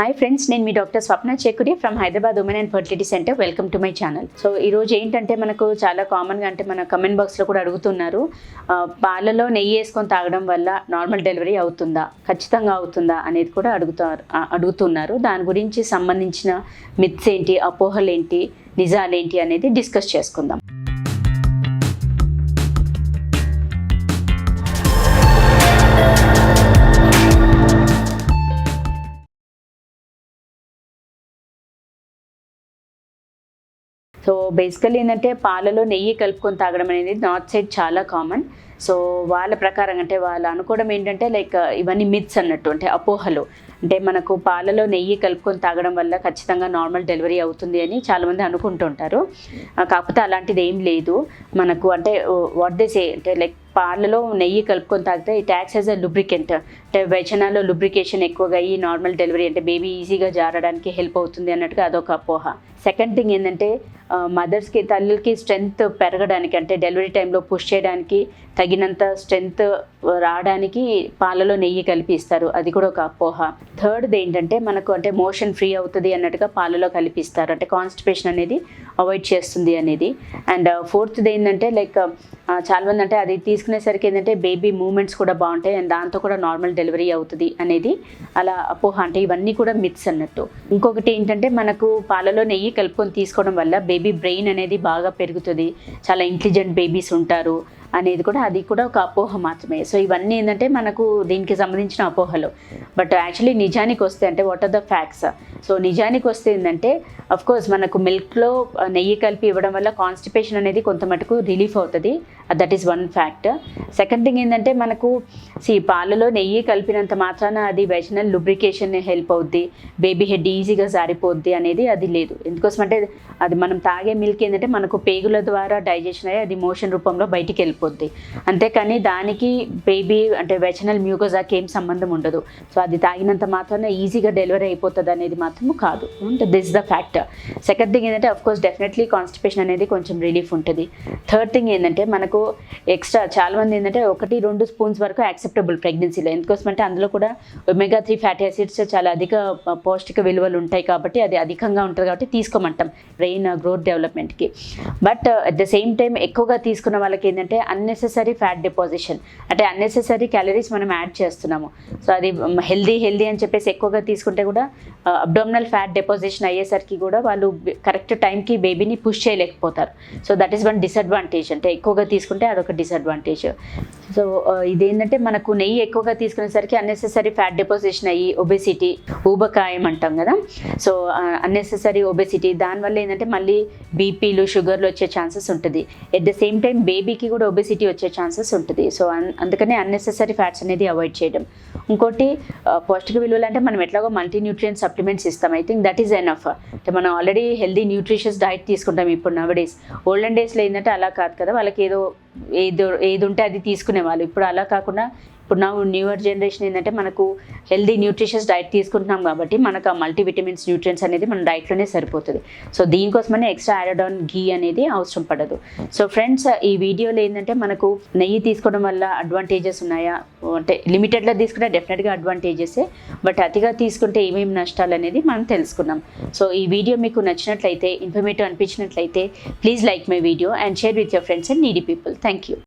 Hi friends, నేను మీ doctor Swapna Chekkudi from Hyderabad women and fertility centre. Welcome to my channel. So ఈరోజు ఏంటంటే మనకు చాలా కామన్గా అంటే మన కమెంట్ బాక్స్లో కూడా అడుగుతున్నారు, పాలలో నెయ్యి వేసుకొని తాగడం వల్ల నార్మల్ డెలివరీ అవుతుందా, ఖచ్చితంగా అవుతుందా అనేది కూడా అడుగుతున్నారు. దాని గురించి సంబంధించిన మిత్స్ ఏంటి, అపోహలు ఏంటి, నిజాలేంటి అనేది డిస్కస్ చేసుకుందాం. సో బేసికలీ ఏంటంటే పాలలో నెయ్యి కలుపుకొని తాగడం అనేది నార్త్ సైడ్ చాలా కామన్. సో వాళ్ళ ప్రకారం అంటే వాళ్ళు అనుకోవడం ఏంటంటే లైక్ ఇవన్నీ మిత్స్ అన్నట్టు, అంటే అపోహలు. అంటే మనకు పాలలో నెయ్యి కలుపుకొని తాగడం వల్ల ఖచ్చితంగా నార్మల్ డెలివరీ అవుతుంది అని చాలామంది అనుకుంటుంటారు. కాకపోతే అలాంటిది ఏం లేదు మనకు. అంటే వాట్ దే సే అంటే లైక్ పాలలో నెయ్యి కలుపుకొని తాగితే it acts as a lubricant, అంటే వచనాల్లో లూబ్రికేషన్ ఎక్కువగా అయ్యి నార్మల్ డెలివరీ అంటే బేబీ ఈజీగా జారడానికి హెల్ప్ అవుతుంది అన్నట్టుగా అదొక అపోహ. సెకండ్ థింగ్ ఏంటంటే మదర్స్కి, తల్లులకి స్ట్రెంగ్త్ పెరగడానికి అంటే డెలివరీ టైంలో పుష్ చేయడానికి తగినంత స్ట్రెంగ్త్ రావడానికి పాలలో నెయ్యి కలిపి ఇస్తారు, అది కూడా ఒక అపోహ. థర్డ్ది ఏంటంటే మనకు అంటే మోషన్ ఫ్రీ అవుతుంది అన్నట్టుగా పాలలో కలిపిస్తారు, అంటే కాన్స్టిపేషన్ అనేది అవాయిడ్ చేస్తుంది అనేది. అండ్ ఫోర్త్ది ఏంటంటే లైక్ చాలామంది అంటే అది తీసుకునేసరికి ఏంటంటే బేబీ మూమెంట్స్ కూడా బాగుంటాయి అండ్ దాంతో కూడా నార్మల్ డెలివరీ అవుతుంది అనేది అలా అపోహ. అంటే ఇవన్నీ కూడా మిత్స్ అన్నట్టు. ఇంకొకటి ఏంటంటే మనకు పాలలో నెయ్యి కలుపుకొని తీసుకోవడం వల్ల బేబీ బ్రెయిన్ అనేది బాగా పెరుగుతుంది, చాలా ఇంటెలిజెంట్ బేబీస్ ఉంటారు అనేది కూడా, అది కూడా ఒక అపోహ మాత్రమే. సో ఇవన్నీ ఏంటంటే మనకు దీనికి సంబంధించిన అపోహలు. బట్ యాక్చువల్లీ నిజానికి వస్తే అంటే what are the facts. So నిజానికి వస్తే ఏంటంటే అఫ్కోర్స్ మనకు మిల్క్లో నెయ్యి కలిపి ఇవ్వడం వల్ల కాన్స్టిపేషన్ అనేది కొంత మటుకు రిలీఫ్ అవుతుంది, that is one fact. Second thing ఏంటంటే మనకు పాలలో నెయ్యి కలిపినంత మాత్రాన అది వెజినల్ లూబ్రికేషన్ హెల్ప్ అవుద్ది, బేబీ హెడ్ ఈజీగా జారిపోద్ది అనేది అది లేదు. ఎందుకోసం అంటే అది మనం తాగే మిల్క్ ఏంటంటే మనకు పేగుల ద్వారా డైజెషన్ అయ్యి అది మోషన్ రూపంలో బయటికి వెళ్ళిపోద్ది, అంతేకాని దానికి బేబీ అంటే వెజినల్ మ్యూకోజాకి ఏం సంబంధం ఉండదు. సో అది తాగినంత మాత్రాన ఈజీగా డెలివరీ అయిపోతుంది అనేది మాత్రం కాదు. This the fact. Second thing ఏంటంటే అఫ్కోర్స్ డెఫినెట్లీ కాన్స్టిపేషన్ అనేది కొంచెం రిలీఫ్ ఉంటుంది. థర్డ్ థింగ్ ఏంటంటే మనకు ఎక్స్ట్రా చాలామంది ఏంటంటే 1-2 స్పూన్స్ వరకు యాక్సెప్టబుల్ ప్రెగ్నెన్సీలో. ఎందుకోసం అంటే అందులో కూడా ఒమేగా 3 ఫ్యాటీ యాసిడ్స్ చాలా అధిక పౌష్టిక విలువలు ఉంటాయి కాబట్టి అది అధికంగా ఉంటుంది కాబట్టి తీసుకోమంటాం బ్రెయిన్ గ్రోత్ డెవలప్మెంట్కి. But at the same time ఎక్కువగా తీసుకున్న వాళ్ళకి ఏంటంటే అన్నెసెసరీ ఫ్యాట్ డిపాజిషన్, అంటే అన్నెసెసరీ క్యాలరీస్ మనం యాడ్ చేస్తున్నాము. సో అది హెల్దీ అని చెప్పేసి ఎక్కువగా తీసుకుంటే కూడా అబ్డామినల్ ఫ్యాట్ డిపాజిషన్ అయ్యేసరికి కూడా వాళ్ళు కరెక్ట్ టైంకి బేబీని పుష్ చేయలేకపోతారు. So that is one disadvantage, అంటే ఎక్కువగా తీసుకుంటే అదొక డిసడ్వాంటేజ్. సో ఇదేంటంటే మనకు నెయ్యి ఎక్కువగా తీసుకునేసరికి అన్నెసెసరీ ఫ్యాట్ డిపాజిషన్ అయ్యి ఒబెసిటీ, ఊబకాయం అంటాం కదా. సో అన్నెసెసరీ ఒబెసిటీ, దానివల్ల ఏంటంటే మళ్ళీ బీపీలు, షుగర్లు వచ్చే ఛాన్సెస్ ఉంటుంది. ఎట్ ద సేమ్ టైం బేబీకి కూడా ఒబెసిటీ వచ్చే ఛాన్సెస్ ఉంటుంది. సో అందుకనే అన్నెసెసరీ ఫ్యాట్స్ అనేది అవాయిడ్ చేయడం. ఇంకోటి పౌష్టిక విలువలు అంటే మనం ఎట్లాగో మల్టీ న్యూట్రియంట్ సప్లిమెంట్స్ ఇస్తాం. I think that is enough. అంటే మనం ఆల్రెడీ హెల్దీ న్యూట్రిషియస్ డైట్ తీసుకుంటాం ఇప్పుడు నవడేస్. ఓల్డెన్ డేస్లో ఏంటంటే అలా కాదు కదా, వాళ్ళకి ఏది ఉంటే అది తీసుకునేవాళ్ళు. ఇప్పుడు అలా కాకుండా ఇప్పుడు నా న్యూయర్ జనరేషన్ ఏంటంటే మనకు హెల్దీ న్యూట్రిషియస్ డైట్ తీసుకుంటున్నాం కాబట్టి మనకు ఆ మల్టీవిటమిన్స్, న్యూట్రియన్స్ అనేది మన డైట్లోనే సరిపోతుంది. సో దీనికోసమనే ఎక్స్ట్రా యాడెడ్ ఆన్ ఘీ అనేది అవసరం పడదు. సో ఫ్రెండ్స్, ఈ వీడియోలో ఏంటంటే మనకు నెయ్యి తీసుకోవడం వల్ల అడ్వాంటేజెస్ ఉన్నాయా అంటే లిమిటెడ్లో తీసుకుంటే డెఫినెట్గా అడ్వాంటేజెసే, బట్ అతిగా తీసుకుంటే ఏమేమి నష్టాలు అనేది మనం తెలుసుకున్నాం. సో ఈ వీడియో మీకు నచ్చినట్లయితే, ఇన్ఫర్మేటివ్ అనిపించినట్లయితే please like my video and share with your friends and needy people. Thank you.